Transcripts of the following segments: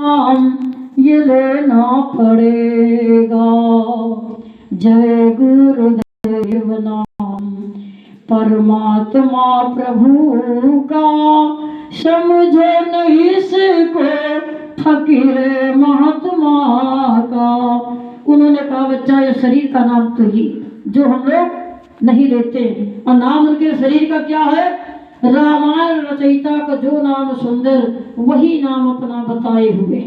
नाम ये लेना पड़ेगा। जय गुरुदेव नाम परमात्मा प्रभु का, समझे नहीं इसको फकीर महात्मा का। उन्होंने कहा बच्चा ये शरीर का नाम तो ही जो हम लोग नहीं लेते, और नाम उनके शरीर का क्या है? रामायण रचयिता का जो नाम सुंदर वही नाम अपना बताए हुए।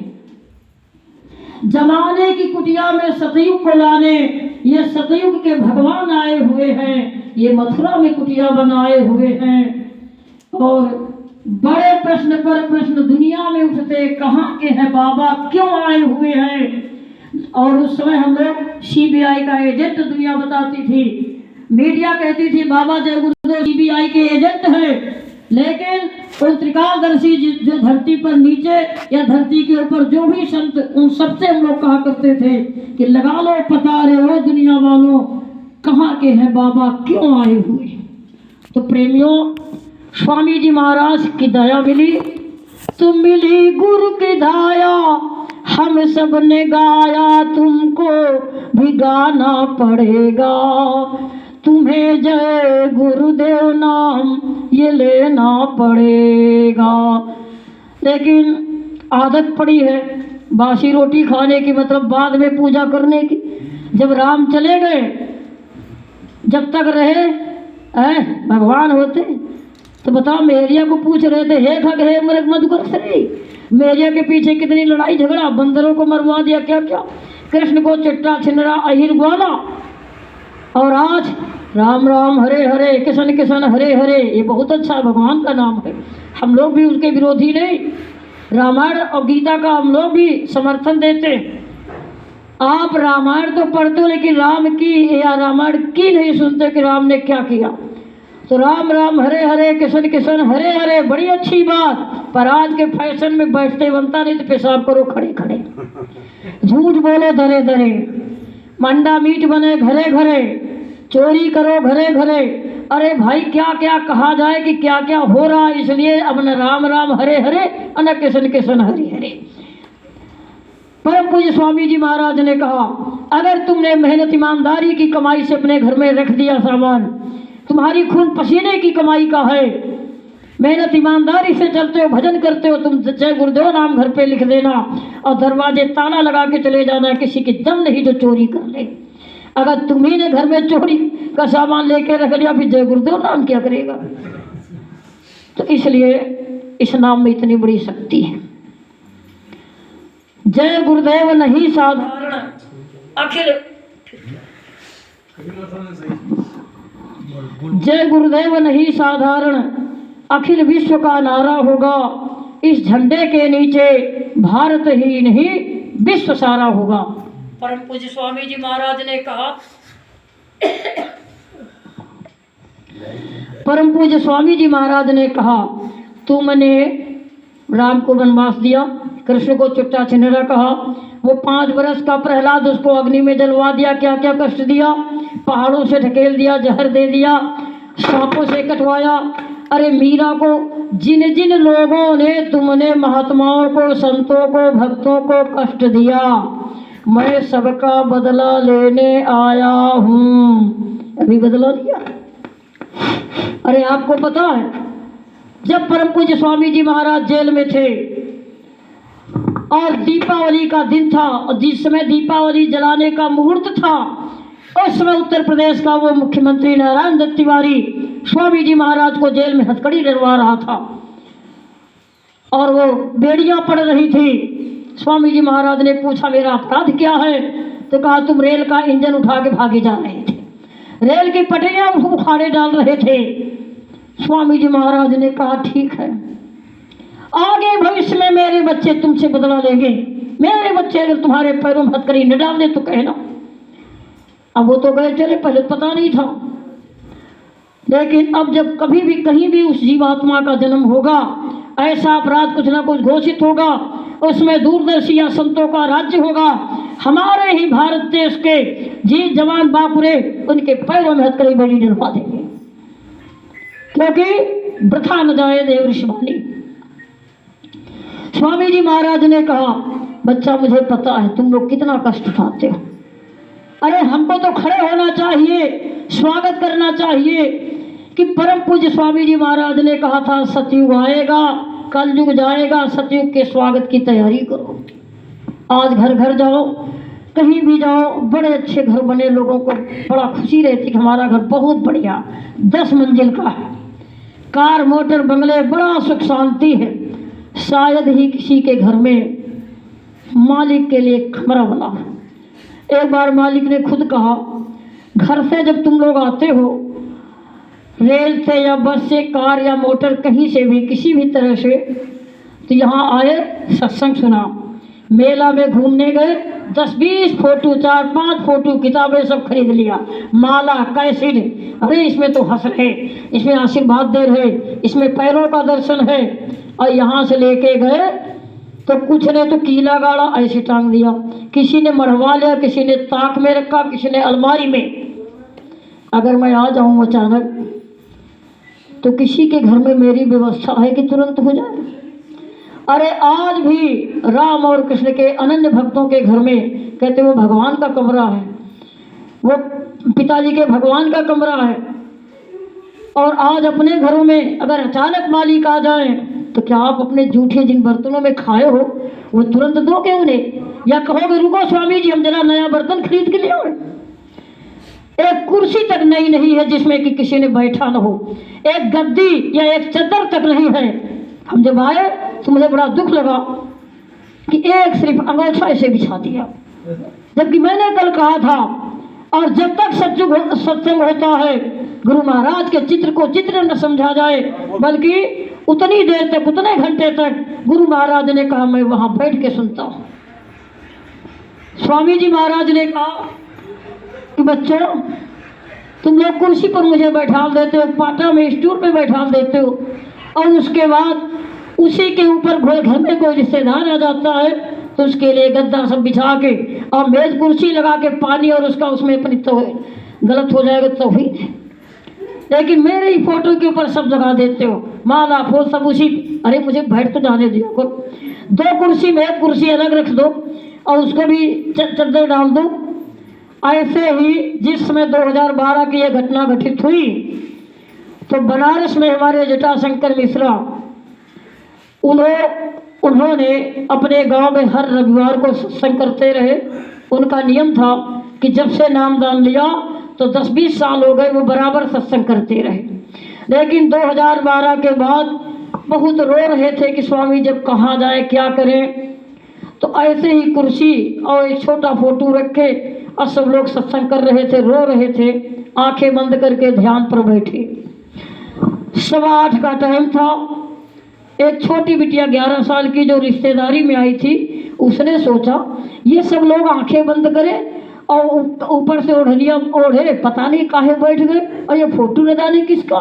जमाने की कुटिया में सतयुग को लाने ये सतयुग के भगवान आए हुए हैं, ये मथुरा में कुटिया बनाए हुए हैं। और बड़े प्रश्न पर प्रश्न दुनिया में उठते, कहाँ के हैं बाबा, क्यों आए हुए हैं? और उस समय हम लोग सीबीआई का एजेंट दुनिया बताती थी, मीडिया कहती थी बाबा जय गुरुदेव सीबीआई के एजेंट हैं, लेकिन उन त्रिकालदर्शी जो धरती पर नीचे या धरती के ऊपर जो भी संत, उन सबसे हम लोग कहा करते थे कि लगा लो पता रे ओ दुनिया वालों, कहाँ के हैं बाबा, क्यों आए हुए? तो प्रेमियों, स्वामी जी महाराज की दया मिली, तुम मिली गुरु की दया, हम सब ने गाया, तुमको भी गाना पड़ेगा। तुम्हें जय गुरुदेव नाम ये लेना पड़ेगा। लेकिन आदत पड़ी है बासी रोटी खाने की, मतलब बाद में पूजा करने की। जब राम चले गए, जब तक रहे भगवान होते, तो बताओ मेरिया को पूछ रहे थे, हे खग हे मृग मधुकर श्री, मेरिया के पीछे कितनी लड़ाई झगड़ा, बंदरों को मरवा दिया, क्या क्या, कृष्ण को चिट्टा छिनरा अहिर ग्वाला। और आज राम राम हरे हरे, किशन किशन हरे हरे, ये बहुत अच्छा भगवान का नाम है। हम लोग भी उसके विरोधी नहीं, रामायण और गीता का हम लोग भी समर्थन देते। आप रामायण तो पढ़ते हो लेकिन राम की या रामायण की नहीं सुनते कि राम ने क्या किया। तो राम राम हरे हरे, किशन किशन हरे हरे, बड़ी अच्छी बात, पर आज के फैशन में बैठते बनता नहीं तो पेशाब करो खड़े खड़े, झूठ बोलो धरे धरे, मंडा मीट बने घरे घरे, चोरी करो घरे घरे। अरे भाई क्या क्या कहा जाए कि क्या क्या हो रहा है, इसलिए अब न राम राम हरे हरे न किशन किशन हरे हरे। परम पूज्य स्वामी जी महाराज ने कहा, अगर तुमने मेहनत ईमानदारी की कमाई से अपने घर में रख दिया सामान, तुम्हारी खून पसीने की कमाई का है, मेहनत ईमानदारी से चलते हो, भजन करते हो, तुम जय गुरुदेव नाम घर पे लिख देना और दरवाजे ताला लगा के चले जाना, किसी की दम नहीं जो चोरी कर ले। अगर तुम्ही ने घर में चोरी का सामान लेके रख लिया, फिर जय गुरुदेव नाम क्या करेगा? तो इसलिए इस नाम में इतनी बड़ी शक्ति है। जय गुरुदेव नहीं साधारण, अखिल जय गुरुदेव नहीं साधारण, अखिल विश्व का नारा होगा, इस झंडे के नीचे भारत ही नहीं विश्व सारा होगा। परम पूज्य स्वामी जी महाराज ने कहा, परम पूज्य स्वामी जी महाराज ने कहा, तुमने राम को वनवास दिया, कृष्ण को चुट्टा छिनरा कहा, वो 5 वर्ष का प्रहलाद, उसको अग्नि में जलवा दिया, क्या क्या कष्ट दिया, पहाड़ों से ढकेल दिया, जहर दे दिया, सांपों से कटवाया। अरे मीरा को, जिन जिन लोगों ने तुमने महात्माओं को, संतों को, भक्तों को कष्ट दिया, मैं सबका बदला लेने आया हूँ। अभी बदला लिया। अरे आपको पता है, जब परम पूज्य स्वामी जी महाराज जेल में थे और दीपावली का दिन था, और जिस समय दीपावली जलाने का मुहूर्त था, उस समय उत्तर प्रदेश का वो मुख्यमंत्री नारायण दत्त तिवारी स्वामी जी महाराज को जेल में हथकड़ी डलवा रहा था और वो बेड़ियां पड़ रही थी। स्वामी जी महाराज ने पूछा, मेरा अपराध क्या है? तो कहा, तुम रेल का इंजन उठा के भागे जा रहे थे, रेल की पटरियां उखाड़े डाल रहे थे। स्वामी जी महाराज ने कहा, ठीक है, आगे भविष्य में मेरे बच्चे तुमसे बदला लेंगे, मेरे बच्चे अगर तुम्हारे पैरों में हथकड़ी न डाल दे तो कहना। अब वो तो गए चले, पहले पता नहीं था, लेकिन अब जब कभी भी कहीं भी उस जीवात्मा का जन्म होगा, ऐसा अपराध कुछ ना कुछ घोषित होगा, उसमें दूरदर्शी या संतों का राज्य होगा, हमारे ही भारत देश के जी जवान बापुरे उनके पैरों में हथकड़ी बेड़ी डलवा देंगे, क्योंकि वृथा न जाए देव ऋषिवाणी। स्वामी जी महाराज ने कहा, बच्चा मुझे पता है तुम लोग कितना कष्ट उठाते हो, अरे हमको तो खड़े होना चाहिए, स्वागत करना चाहिए कि परम पूज्य स्वामी जी महाराज ने कहा था सतयुग आएगा, कलयुग जाएगा, सतयुग के स्वागत की तैयारी करो। आज घर घर जाओ, कहीं भी जाओ, बड़े अच्छे घर बने, लोगों को बड़ा खुशी रहती कि हमारा घर बहुत बढ़िया 10 मंजिल का है, कार मोटर बंगले, बड़ा सुख शांति है। शायद ही किसी के घर में मालिक के लिए कमरा बना हो। एक बार मालिक ने खुद कहा, घर से जब तुम लोग आते हो, रेल से या बस से, कार या मोटर, कहीं से भी, किसी भी तरह से, तो यहाँ आए, सत्संग सुना, मेला में घूमने गए, 10-20 फोटो, 4-5 फोटो, किताबें सब खरीद लिया, माला, कैसेट, अरे इसमें तो हंस रहे, इसमें आशीर्वाद दे रहे, इसमें पैरों का दर्शन है। और यहाँ से लेके गए तो कुछ ने तो कीला गाड़ा ऐसे टांग दिया, किसी ने मढ़वा लिया, किसी ने ताक में रखा, किसी ने अलमारी में। अगर मैं आ जाऊँ अचानक तो किसी के घर में मेरी व्यवस्था है कि तुरंत हो जाए। अरे आज भी राम और कृष्ण के अनन्य भक्तों के घर में कहते वो भगवान का कमरा है, वो पिताजी के भगवान का कमरा है। और आज अपने घरों में अगर अचानक मालिक आ जाए तो क्या आप अपने जूठे जिन बर्तनों में खाए हो वो तुरंत दोगे उन्हें, या कहोगे रुको स्वामी जी हम जरा नया बर्तन खरीद के ले आए? एक कुर्सी तक नहीं है जिसमें कि किसी ने बैठा न हो, एक गद्दी या एक चद्दर तक नहीं है। हम जब आए तो मुझे बड़ा दुख लगा कि एक सिर्फ अंगोछा ऐसे बिछा दिया, जबकि मैंने कल कहा था। और जब तक सत्संग होता है, गुरु महाराज के चित्र को चित्र न समझा जाए, बल्कि उतनी देर तक, उतने घंटे तक गुरु महाराज ने कहा मैं वहां बैठ के सुनता हूँ। स्वामी जी महाराज ने कहा कि बच्चों तुम लोग कुर्सी पर मुझे बैठा देते हो, पाटा में स्टूल पे बैठा देते हो, और उसके बाद उसी के ऊपर घर में कोई रिश्तेदार आ जाता है तो उसके लिए गद्दा सब बिछा के और मेज कुर्सी लगा के पानी और उसका उसमें अपनी तो गलत हो जाएगा तो ही, लेकिन मेरे ही फोटो के ऊपर सब लगा देते हो, माला फूल सब उसी। अरे मुझे बैठ तो जाने दिया करो, 2 कुर्सी में एक कुर्सी अलग रख दो और उसको भी चद्दर डाल दो। ऐसे ही जिस समय 2012 की यह घटना घटित हुई तो बनारस में हमारे जटाशंकर मिश्रा उन्होंने अपने गांव में हर रविवार को सत्संग करते रहे। उनका नियम था कि जब से नामदान लिया तो 10-20 साल हो गए वो बराबर सत्संग करते रहे। लेकिन 2012 के बाद बहुत रो रहे थे कि स्वामी जब कहाँ जाए, क्या करें, तो ऐसे ही कुर्सी और एक छोटा फोटो रखे और सब लोग सत्संग कर रहे थे, रो रहे थे, आंखें बंद करके ध्यान पर बैठे। 8:15 का टाइम था। एक छोटी बिटिया 11 साल की जो रिश्तेदारी में आई थी, उसने सोचा ये सब लोग आंखें बंद करें और ऊपर से ओढ़निया ओढ़े, पता नहीं काहे बैठ गए, और ये फोटो न जाने किसका।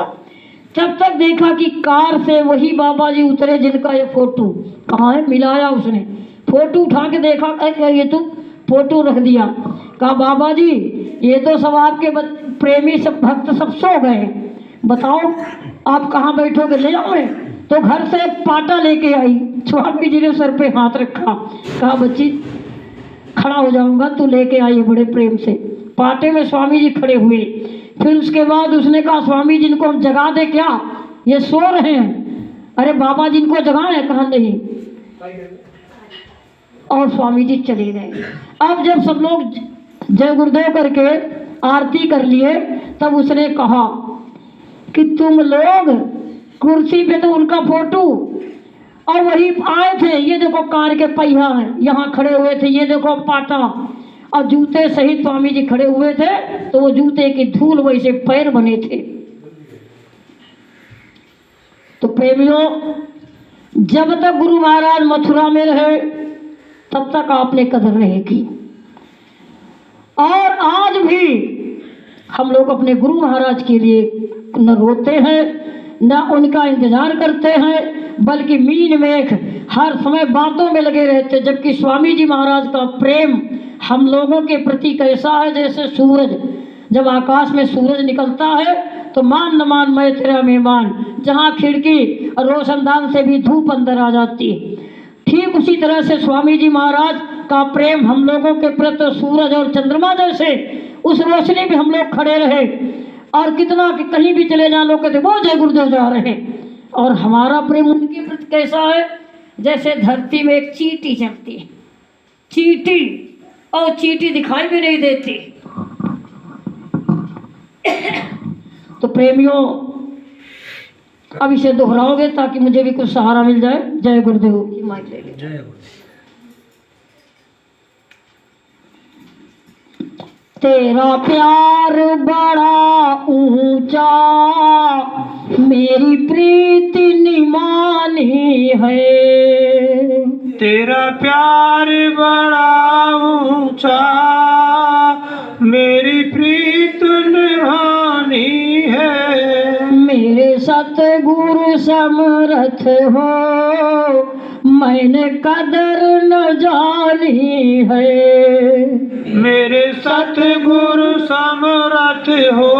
तब तक देखा कि कार से वही बाबा जी उतरे जिनका ये फोटो, कहाँ है, मिलाया उसने, फोटो उठा के देखा, ये तो फोटो रख दिया। कहा बाबा जी ये तो सब आपके प्रेमी सब भक्त सब सो गए, बताओ आप कहाँ बैठोगे, ले जाओ। तो घर से एक पाटा लेके आई, स्वामी जी ने सर पे हाथ रखा, कहा बच्ची खड़ा हो जाऊंगा, तू लेके आई बड़े प्रेम से। पाटे में स्वामी जी खड़े हुए। फिर उसके बाद उसने कहा स्वामी जी इनको हम जगा दे क्या, ये सो रहे हैं। अरे बाबा जी इनको जगाएं, कहा नहीं। और स्वामी जी चले गए। अब जब सब लोग जय गुरुदेव करके आरती कर लिए तब उसने कहा कि तुम लोग कुर्सी पे तो उनका फोटो, और वही आए थे, ये देखो कार के पहिया हैं, यहाँ खड़े हुए थे, ये देखो पाटा और जूते सहित स्वामी जी खड़े हुए थे, तो वो जूते की धूल वैसे पैर बने थे। तो प्रेमियों, जब तक गुरु महाराज मथुरा में रहे तब तक आपने कदर रहेगी। और आज भी हम लोग अपने गुरु महाराज के लिए न रोते हैं न उनका इंतजार करते हैं, बल्कि मीन मेघ हर समय बातों में लगे रहते। जबकि स्वामी जी महाराज का प्रेम हम लोगों के प्रति कैसा है, जैसे सूरज, जब आकाश में सूरज निकलता है तो मान न मान मैं तेरा मेहमान, जहाँ खिड़की और रोशनदान से भी धूप अंदर आ जाती है। ठीक उसी तरह से स्वामी जी महाराज का प्रेम हम लोगों के प्रति सूरज और चंद्रमा जैसे उस रोशनी में हम लोग खड़े रहे, और कितना कि कहीं भी चले जाए लोग कहते वो जय गुरुदेव जा रहे हैं। और हमारा प्रेम उनके प्रति कैसा है, जैसे धरती में एक चींटी चलती है, चींटी, और चींटी दिखाई भी नहीं देती। तो प्रेमियों अब इसे दोहराओगे ताकि मुझे भी कुछ सहारा मिल जाए। जय गुरुदेव की माइक ले लीजिए। जय गुरुदेव। तेरा प्यार बड़ा ऊंचा मेरी प्रीति निमानी है। तेरा प्यार बड़ा ऊंचा मेरी प्रीत निभानी है। मेरे सतगुरु समर्थ हो मैंने कदर न जानी है। मेरे सतगुरु समर्थ हो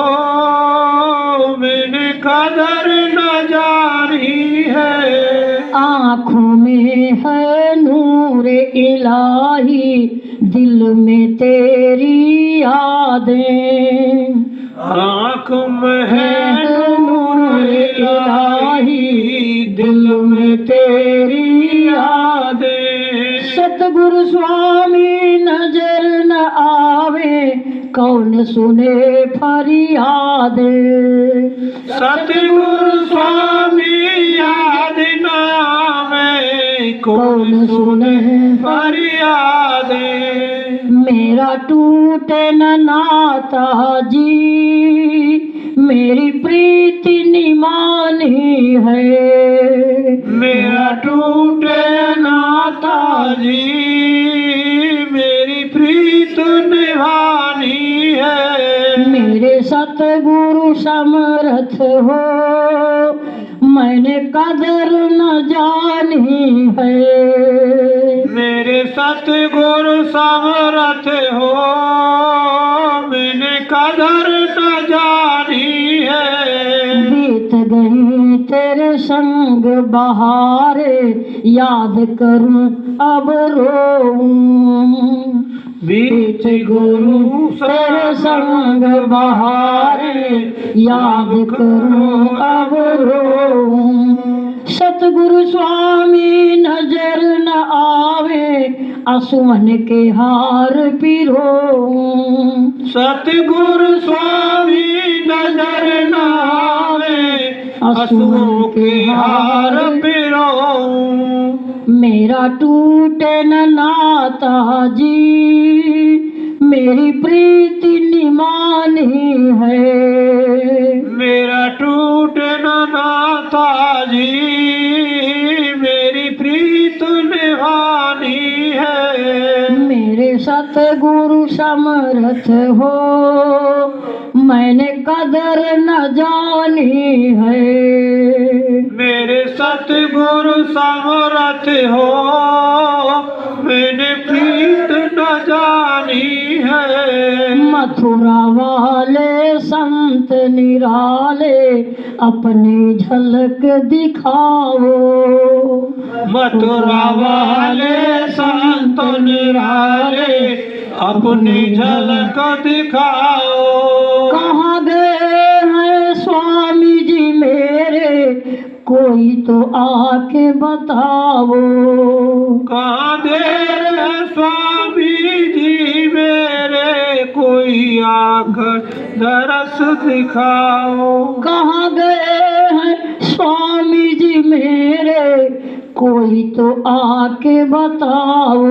मैंने कदर न जानी है। आँखों में है नूर इलाही दिल में तेरी यादें। आँख में है नूर इलाही दिल में तेरी यादें। सतगुरु स्वामी नजर न आवे कौन सुने फरियाद। सतगुरु स्वामी याद न आवे कौन सुने फरियाद। मेरा टूटे न नाता जी मेरी प्रीति निमानी है। मेरा टूटे नाता जी मेरी प्रीत निभानी है। मेरे सतगुरु समर्थ हो मैंने कदर न जानी है। मेरे सतगुरु समर्थ हो मैंने कदर न जानी है। बीत गई तेरे संग बहारे याद करूं अब रोऊं। बीच गुरु तेरे संग बहारे याद करूं अब रोऊं। सतगुरु स्वामी नजर न आवे आसुमन के हार पिरोऊं। सतगुरु स्वामी नजर न आवे आंसुओं के हार पिरोऊं। मेरा टूटे न नाता जी मेरी प्रीति निमानी है। मेरा टूटे न नाता जी मेरी प्रीत निभानी है। मेरे सतगुरु समर्थ हो मैंने कदर न जानी है। मेरे सतगुरु समर्थ हो मैंने प्रीत न जानी है। मथुरा वाले संत निराले अपनी झलक दिखाओ। मथुरा वाले संत निराले अपनी झलक दिखाओ। कहाँ गए हैं स्वामी जी मेरे कोई तो आके बताओ। कहाँ गए स्वामी जी मेरे कोई आकर दरस दिखाओ। कहाँ गए हैं स्वामी जी मेरे कोई तो आके बताओ।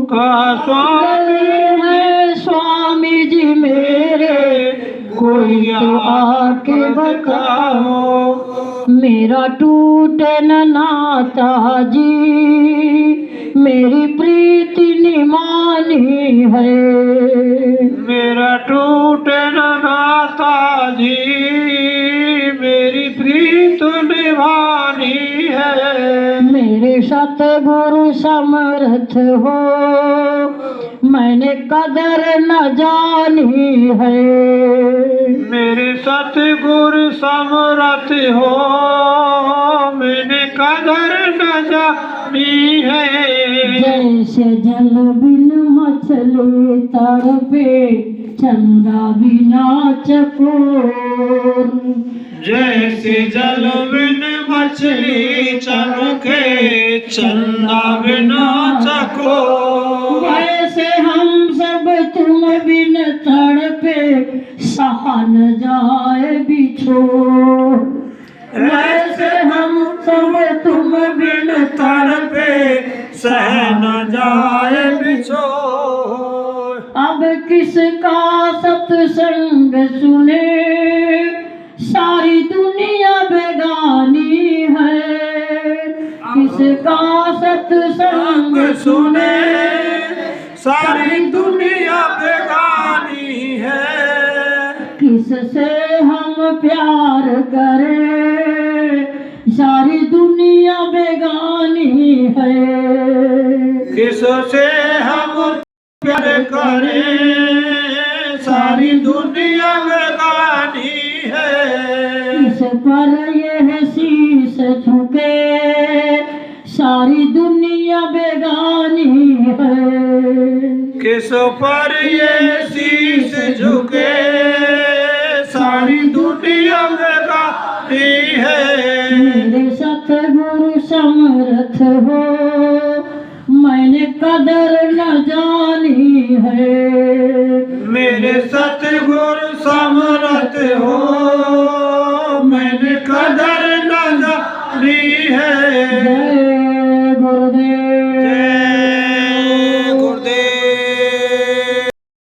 कहाँ स्वामी है स्वामी जी मेरे कोई तो आके बताओ। मेरा टूटे न नाता जी मेरी प्रीति निमानी है। मेरा टूटे न नाता जी मेरी प्रीत निभानी है। मेरे सतगुरु समर्थ हो मैंने कदर न जानी है। मेरे सतगुरु समर्थ हो मैंने कदर न जानी बेगानी है। जैसे जल बिन मछली तड़पे चंदा बिना चकोर। जैसे जल बिन मछली चमके चंदा बिना चको। वैसे हम सब तुम बिन तड़पे सहा न जाए बिछोर। वैसे हम सब तुम बिन तड़पे सह न जाए बिछोर। अब किसका सत्संग सुने सारी दुनिया बेगानी है। किसका सत्संग सुने सारी दुनिया बेगानी है। किससे हम प्यार करें सारी दुनिया बेगानी है। किससे हम प्यार करें सारी दुनिया बेगानी है। किस पर यह शीश झुके सारी दुनिया बेगानी है। किस पर ये शीश झुके सारी दुनिया बेगानी है। मेरे सतगुरु समर्थ हो मैंने कदर न जानी है। मेरे सतगुरु समर्थ हो